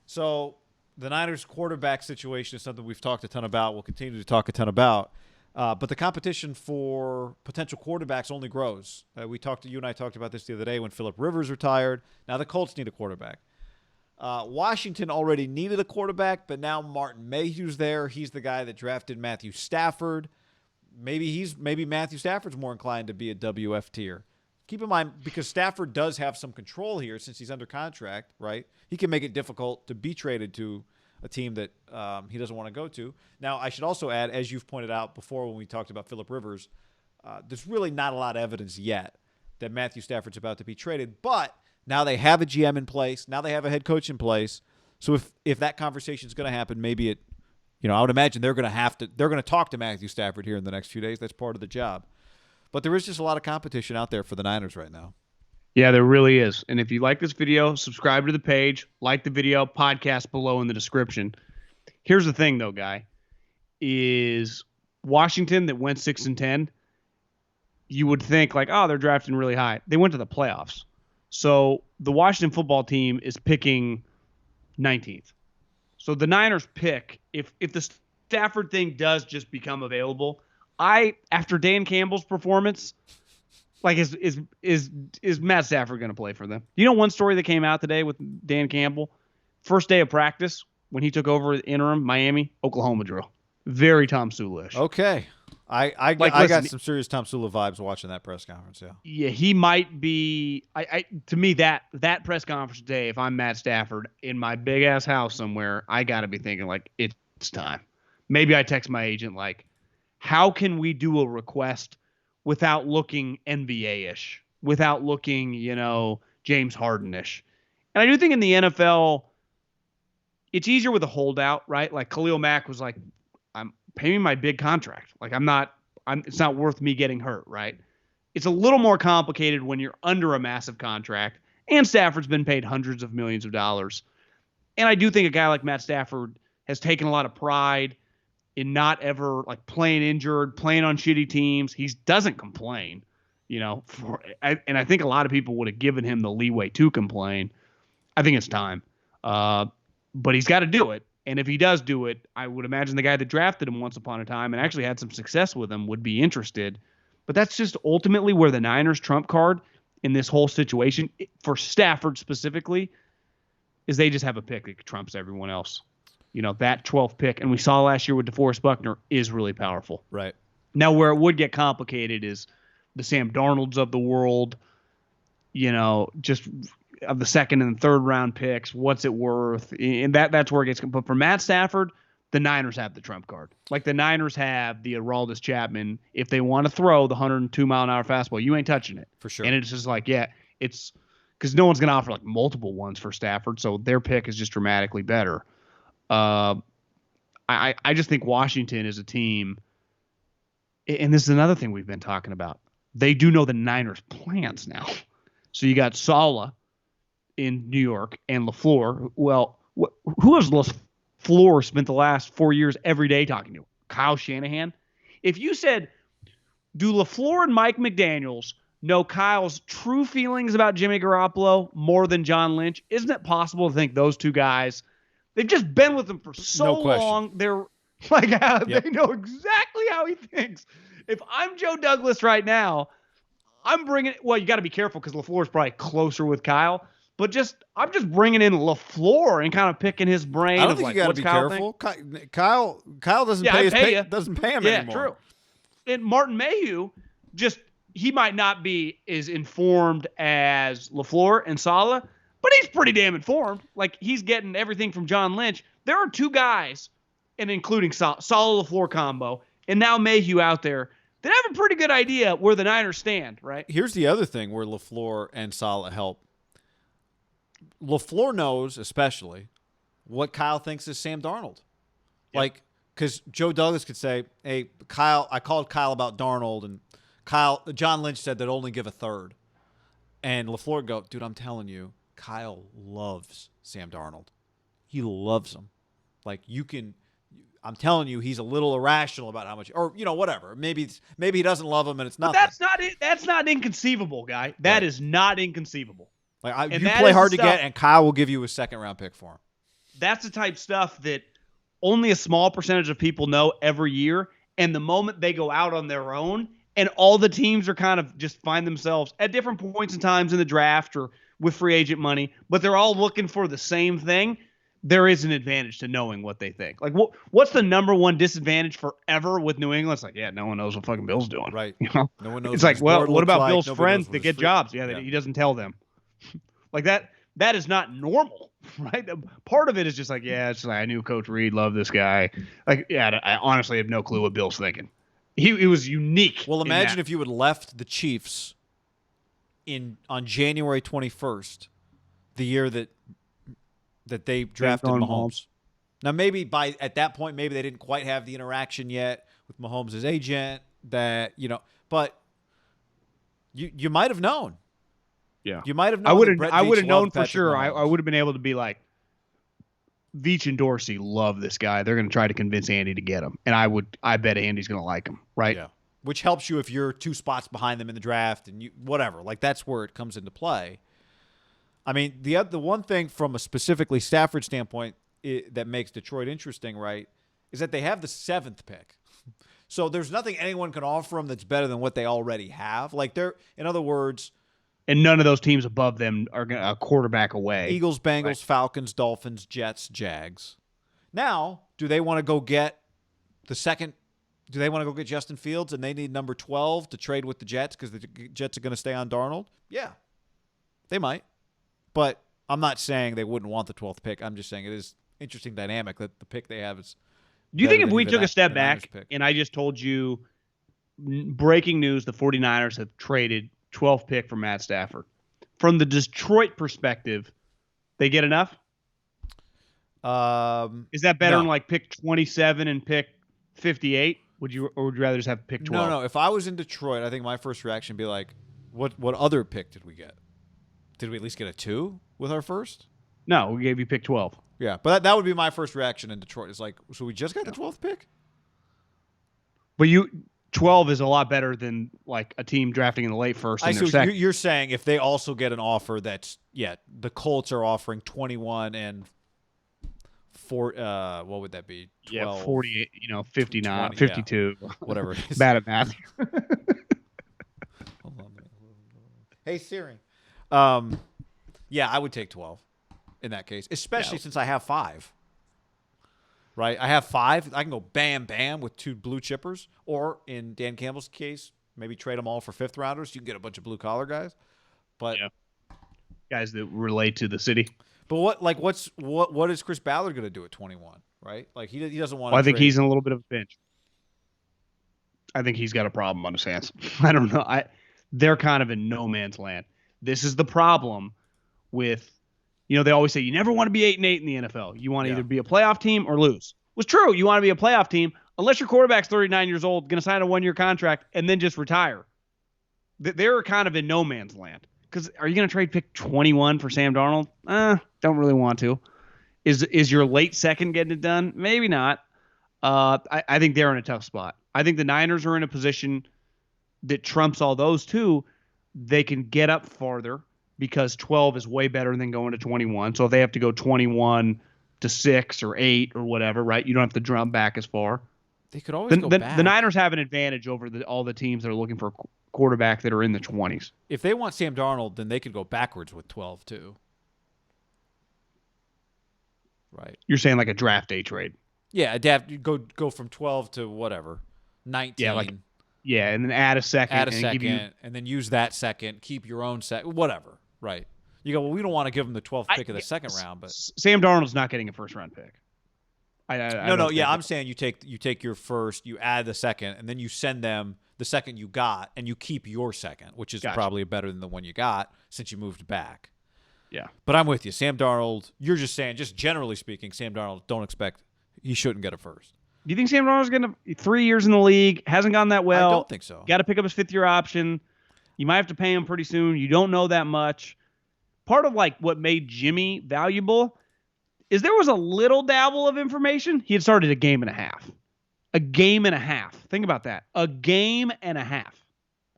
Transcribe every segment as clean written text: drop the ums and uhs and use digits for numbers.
So the Niners quarterback situation is something we've talked a ton about. We'll continue to talk a ton about. But the competition for potential quarterbacks only grows. You and I talked about this the other day when Phillip Rivers retired. Now the Colts need a quarterback. Washington already needed a quarterback, but now Martin Mayhew's there. He's the guy that drafted Matthew Stafford. Maybe Matthew Stafford's more inclined to be a WF tier. Keep in mind, because Stafford does have some control here since he's under contract, right? He can make it difficult to be traded to a team that he doesn't want to go to. Now, I should also add, as you've pointed out before when we talked about Phillip Rivers, there's really not a lot of evidence yet that Matthew Stafford's about to be traded. But now they have a GM in place. Now they have a head coach in place. So if that conversation is going to happen, maybe I would imagine they're going to talk to Matthew Stafford here in the next few days. That's part of the job. But there is just a lot of competition out there for the Niners right now. Yeah, there really is. And if you like this video, subscribe to the page, like the video, podcast below in the description. Here's the thing, though, Guy, is Washington that went 6-10, you would think like, oh, they're drafting really high. They went to the playoffs. So the Washington football team is picking 19th. So the Niners pick, if the Stafford thing does just become available, after Dan Campbell's performance, like is Matt Stafford going to play for them? You know one story that came out today with Dan Campbell? First day of practice when he took over interim Miami, Oklahoma drill. Very Tom Sula-ish. Okay. I got some serious Tom Sula vibes watching that press conference, yeah. Yeah, he might be to me that press conference today, if I'm Matt Stafford in my big ass house somewhere, I got to be thinking like it's time. Maybe I text my agent like, how can we do a request without looking NBA-ish, without looking, James Harden-ish? And I do think in the NFL, it's easier with a holdout, right? Like Khalil Mack was like, pay me my big contract. Like it's not worth me getting hurt, right? It's a little more complicated when you're under a massive contract, and Stafford's been paid hundreds of millions of dollars. And I do think a guy like Matt Stafford has taken a lot of pride in not ever like playing injured, playing on shitty teams. He doesn't complain, and I think a lot of people would have given him the leeway to complain. I think it's time. But he's got to do it. And if he does do it, I would imagine the guy that drafted him once upon a time and actually had some success with him would be interested. But that's just ultimately where the Niners' trump card in this whole situation, for Stafford specifically, is they just have a pick that trumps everyone else. That 12th pick, and we saw last year with DeForest Buckner, is really powerful. Right. Now, where it would get complicated is the Sam Darnolds of the world, just of the second and third round picks, what's it worth? And that's where it gets. But for Matt Stafford, the Niners have the trump card. Like the Niners have the Aroldis Chapman. If they want to throw the 102-mile-an-hour fastball, you ain't touching it. For sure. And it's just like, yeah, it's because no one's going to offer like multiple ones for Stafford. So their pick is just dramatically better. I just think Washington is a team. And this is another thing we've been talking about. They do know the Niners' plans now. So you got Saleh in New York and LaFleur. Well, who has LaFleur spent the last 4 years every day talking to? Kyle Shanahan. If you said, do LaFleur and Mike McDaniels know Kyle's true feelings about Jimmy Garoppolo more than John Lynch? Isn't it possible to think those two guys, they've just been with him for so long. They're like, they know exactly how he thinks. If I'm Joe Douglas right now, I'm bringing – well, you got to be careful because LaFleur is probably closer with Kyle. But I'm just bringing in LaFleur and kind of picking his brain. I don't think you got to be careful. Kyle doesn't doesn't pay him anymore. Yeah, true. And Martin Mayhew, he might not be as informed as LaFleur and Saleh, but he's pretty damn informed. Like he's getting everything from John Lynch. There are two guys, and including Saleh-LaFleur combo, and now Mayhew out there that have a pretty good idea where the Niners stand. Right. Here's the other thing where LaFleur and Saleh help. LaFleur knows, especially, what Kyle thinks is Sam Darnold. Yep. Like, because Joe Douglas could say, hey, Kyle, I called Kyle about Darnold, and John Lynch said they'd only give a third. And LaFleur would go, dude, I'm telling you, Kyle loves Sam Darnold. He loves him. Like, I'm telling you, he's a little irrational about how much, or, whatever. Maybe he doesn't love him, and it's not. That's not inconceivable, guy. That is not inconceivable. Like you play hard to get, and Kyle will give you a second-round pick for him. that's the type stuff that only a small percentage of people know every year. And the moment they go out on their own, and all the teams are kind of just find themselves at different points in times in the draft or with free agent money, but they're all looking for the same thing, there is an advantage to knowing what they think. Like, what's the number one disadvantage forever with New England? It's like, yeah, no one knows what fucking Bill's doing. Right. You know? No one knows. It's like, well, what about like. Bill's Nobody friends knows that get jobs? Yeah, he doesn't tell them. Like that. That is not normal, right? Part of it is just like, yeah, it's like, I knew Coach Reed loved this guy. Like, yeah, I honestly have no clue what Bill's thinking. He was unique. Well, imagine if you had left the Chiefs on January 21st, the year that they drafted Mahomes. Now, maybe at that point, maybe they didn't quite have the interaction yet with Mahomes' agent that, but you might have known. Yeah, you might have known. I would have known for sure. I would have been able to be like, Veach and Dorsey love this guy. They're going to try to convince Andy to get him, and I bet Andy's going to like him, right? Yeah, which helps you if you're 2 spots behind them in the draft and whatever. Like that's where it comes into play. I mean, the one thing from a specifically Stafford standpoint that makes Detroit interesting, right, is that they have the 7th pick. So there's nothing anyone can offer them that's better than what they already have. Like in other words. And none of those teams above them are a quarterback away. Eagles, Bengals, Falcons, Dolphins, Jets, Jags. Now, do they want to go get the second? Do they want to go get Justin Fields and they need number 12 to trade with the Jets because the Jets are going to stay on Darnold? Yeah, they might. But I'm not saying they wouldn't want the 12th pick. I'm just saying it is interesting dynamic that the pick they have is. Do you think if we took a step back and I just told you breaking news, the 49ers have traded 12th pick for Matt Stafford. From the Detroit perspective, they get enough? Is that better than like pick 27 and pick 58? Would you rather just have pick 12? No. If I was in Detroit, I think my first reaction would be like, what other pick did we get? Did we at least get a 2 with our first? No, we gave you pick 12. Yeah, but that would be my first reaction in Detroit. It's like, so we just got the 12th pick? But 12 is a lot better than like a team drafting in the late first. I see. You're saying if they also get an offer that's the Colts are offering 21 and 4. What would that be? 12, yeah, 48. 59, 20, 52, yeah. Whatever it is. Bad at math. Hold on. Hey Siri. Yeah, I would take 12 in that case, especially since I have 5. Right, I have 5. I can go bam, bam with 2 blue chippers, or in Dan Campbell's case, maybe trade them all for 5th rounders. You can get a bunch of blue collar guys, but guys that relate to the city. But what is Chris Ballard going to do at 21? Right, like he doesn't want. Well, I think he's in a little bit of a pinch. I think he's got a problem on his hands. I don't know. They're kind of in no man's land. This is the problem with. They always say you never want to be 8-8 in the NFL. You want to either be a playoff team or lose. Well, it's true. You want to be a playoff team unless your quarterback's 39 years old, going to sign a 1-year contract, and then just retire. They're kind of in no man's land. Because are you going to trade pick 21 for Sam Darnold? Don't really want to. Is your late second getting it done? Maybe not. I think they're in a tough spot. I think the Niners are in a position that trumps all those two. They can get up farther, because 12 is way better than going to 21. So if they have to go 21 to 6 or 8 or whatever, right? You don't have to drum back as far. They could always go back. The Niners have an advantage over all the teams that are looking for a quarterback that are in the 20s. If they want Sam Darnold, then they could go backwards with 12 too. Right. You're saying like a draft day trade. Yeah, go from 12 to whatever, 19. Yeah, and then add a second. And then use that second. Keep your own second. Whatever. Right. You go, well, we don't want to give him the 12th pick of the second round, but Sam Darnold's not getting a first-round pick. I'm saying you take your first, you add the second, and then you send them the second you got, and you keep your second, which is probably better than the one you got since you moved back. Yeah. But I'm with you. Sam Darnold, you're just saying, just generally speaking, Sam Darnold, he shouldn't get a first. Do you think Sam Darnold's going to 3 years in the league, hasn't gone that well? I don't think so. Got to pick up his 5th-year option. You might have to pay him pretty soon. You don't know that much. Part of like what made Jimmy valuable is there was a little dabble of information. He had started a game and a half. A game and a half. Think about that. A game and a half.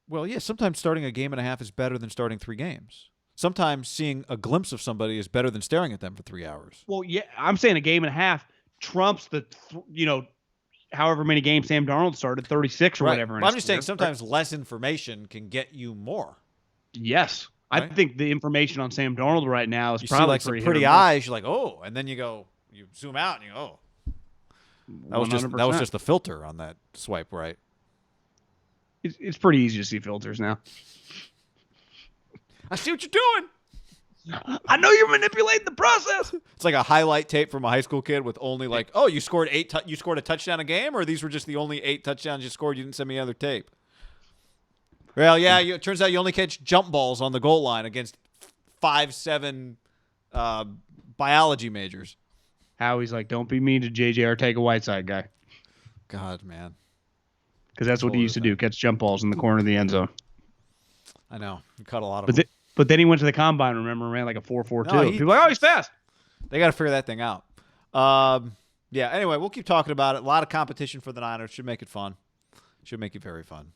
Well, yeah, sometimes starting a game and a half is better than starting 3 games. sometimes seeing a glimpse of somebody is better than staring at them for 3 hours. Well, yeah, I'm saying a game and a half trumps however many games Sam Darnold started, 36 or whatever. Well, I'm just saying sometimes less information can get you more. Yes. Right? I think the information on Sam Darnold right now is you probably see like some pretty eyes. You're like, oh, and then you zoom out and you go, oh, that was just the filter on that swipe, right? It's pretty easy to see filters now. I see what you're doing. I know you're manipulating the process. It's like a highlight tape from a high school kid with only like, oh, you scored you scored a touchdown a game, or these were just the only 8 touchdowns you scored. You didn't send me other tape. Well, yeah, it turns out you only catch jump balls on the goal line against 5'7" biology majors. Howie's like, don't be mean to JJ Arcega-Whiteside guy. God, man. Because that's what he used to do, catch jump balls in the corner of the end zone. I know. He caught a lot of them. But then he went to the combine, remember, and ran like a 4.42. No, People are like, oh, he's fast. They got to figure that thing out. Yeah, anyway, we'll keep talking about it. A lot of competition for the Niners. Should make it fun. Should make it very fun.